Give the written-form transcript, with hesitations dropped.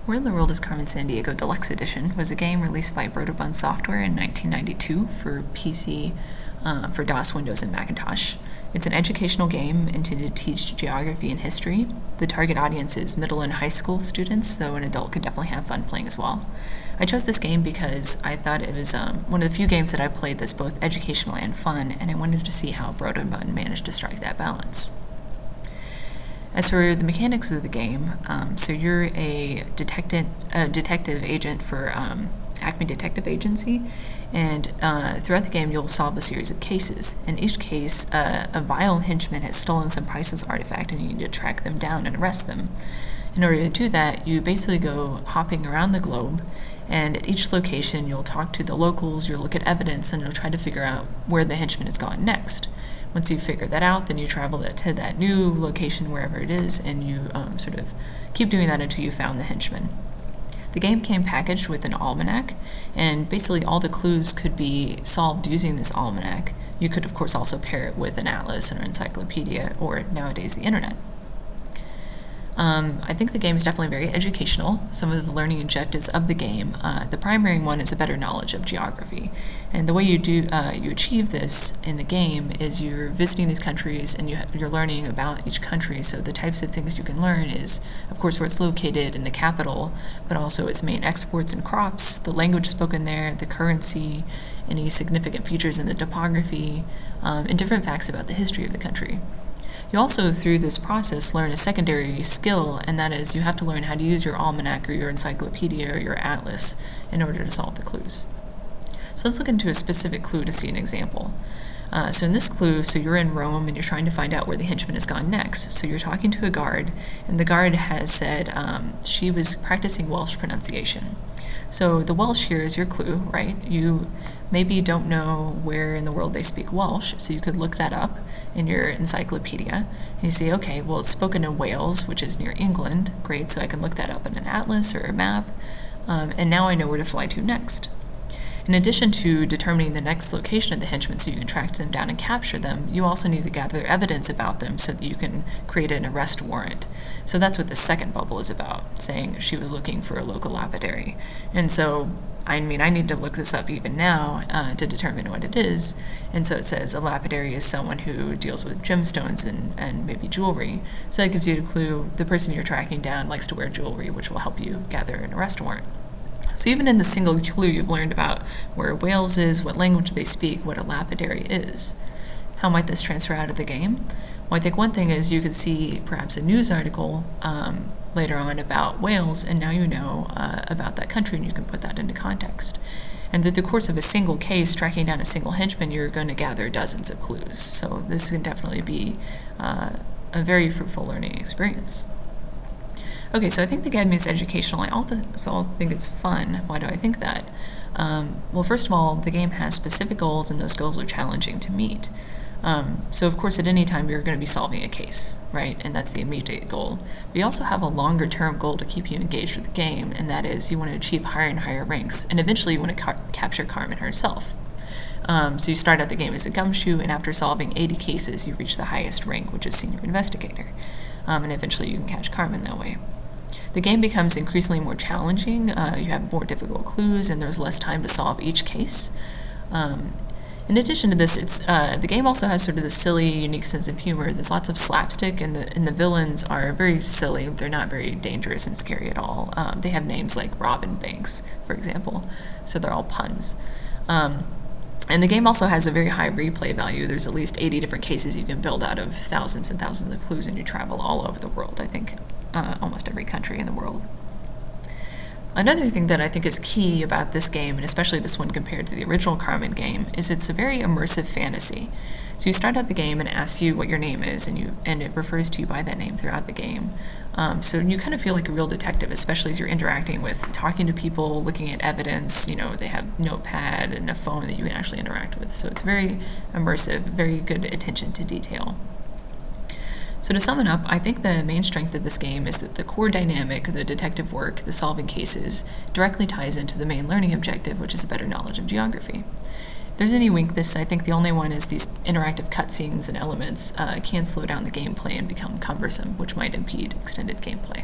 Where in the World is Carmen Sandiego Deluxe Edition was a game released by Broderbund Software in 1992 for PC, for DOS, Windows, and Macintosh. It's an educational game intended to teach geography and history. The target audience is middle and high school students, though an adult could definitely have fun playing as well. I chose this game because I thought it was one of the few games that I played that's both educational and fun, and I wanted to see how Broderbund managed to strike that balance. As for the mechanics of the game, so you're a detective agent for Acme Detective Agency, and throughout the game you'll solve a series of cases. In each case, a vile henchman has stolen some priceless artifact and you need to track them down and arrest them. In order to do that, you basically go hopping around the globe, and at each location you'll talk to the locals, you'll look at evidence, and you'll try to figure out where the henchman has gone next. Once you figure that out, then you travel to that new location, wherever it is, and you sort of keep doing that until you found the henchman. The game came packaged with an almanac, and basically all the clues could be solved using this almanac. You could, of course, also pair it with an atlas or encyclopedia, or nowadays the internet. I think the game is definitely very educational. Some of the learning objectives of the game, the primary one is a better knowledge of geography. And the way you achieve this in the game is you're visiting these countries and you're learning about each country. So the types of things you can learn is, of course, where it's located in the capital, but also its main exports and crops, the language spoken there, the currency, any significant features in the topography, and different facts about the history of the country. You also, through this process, learn a secondary skill, and that is you have to learn how to use your almanac or your encyclopedia or your atlas in order to solve the clues. So let's look into a specific clue to see an example. So in this clue, so you're in Rome and you're trying to find out where the henchman has gone next. So you're talking to a guard, and the guard has said she was practicing Welsh pronunciation. So the Welsh here is your clue, right? You maybe don't know where in the world they speak Welsh, so you could look that up in your encyclopedia. And you say, okay, well, it's spoken in Wales, which is near England. Great, so I can look that up in an atlas or a map. And now I know where to fly to next. In addition to determining the next location of the henchmen so you can track them down and capture them, you also need to gather evidence about them so that you can create an arrest warrant. So that's what the second bubble is about, saying she was looking for a local lapidary. And so, I need to look this up even now to determine what it is. And so it says a lapidary is someone who deals with gemstones and maybe jewelry. So that gives you a clue the person you're tracking down likes to wear jewelry, which will help you gather an arrest warrant. So even in the single clue, you've learned about where Wales is, what language they speak, what a lapidary is. How might this transfer out of the game? Well, I think one thing is you could see perhaps a news article later on about Wales, and now you know about that country, and you can put that into context. And through the course of a single case, tracking down a single henchman, you're going to gather dozens of clues. So this can definitely be a very fruitful learning experience. Okay, so I think the game is educational. I also think it's fun. Why do I think that? Well, first of all, the game has specific goals, and those goals are challenging to meet. So of course, at any time, you're going to be solving a case, right? And that's the immediate goal. But you also have a longer-term goal to keep you engaged with the game, and that is you want to achieve higher and higher ranks, and eventually you want to capture Carmen herself. So you start out the game as a gumshoe, and after solving 80 cases, you reach the highest rank, which is senior investigator. And eventually you can catch Carmen that way. The game becomes increasingly more challenging. You have more difficult clues, and there's less time to solve each case. In addition to this, the game also has sort of this silly, unique sense of humor. There's lots of slapstick, and the villains are very silly. They're not very dangerous and scary at all. They have names like Robin Banks, for example, so they're all puns. And the game also has a very high replay value. There's at least 80 different cases you can build out of thousands and thousands of clues, and you travel all over the world, I think. Almost every country in the world. Another thing that I think is key about this game, and especially this one compared to the original Carmen game, is it's a very immersive fantasy. So you start out the game and it asks you what your name is, and it refers to you by that name throughout the game. So you kind of feel like a real detective, especially as you're interacting with, talking to people, looking at evidence. You know, they have notepad and a phone that you can actually interact with. So it's very immersive, very good attention to detail. So to sum it up, I think the main strength of this game is that the core dynamic, the detective work, the solving cases, directly ties into the main learning objective, which is a better knowledge of geography. If there's any weakness, I think the only one is these interactive cutscenes and elements can slow down the gameplay and become cumbersome, which might impede extended gameplay.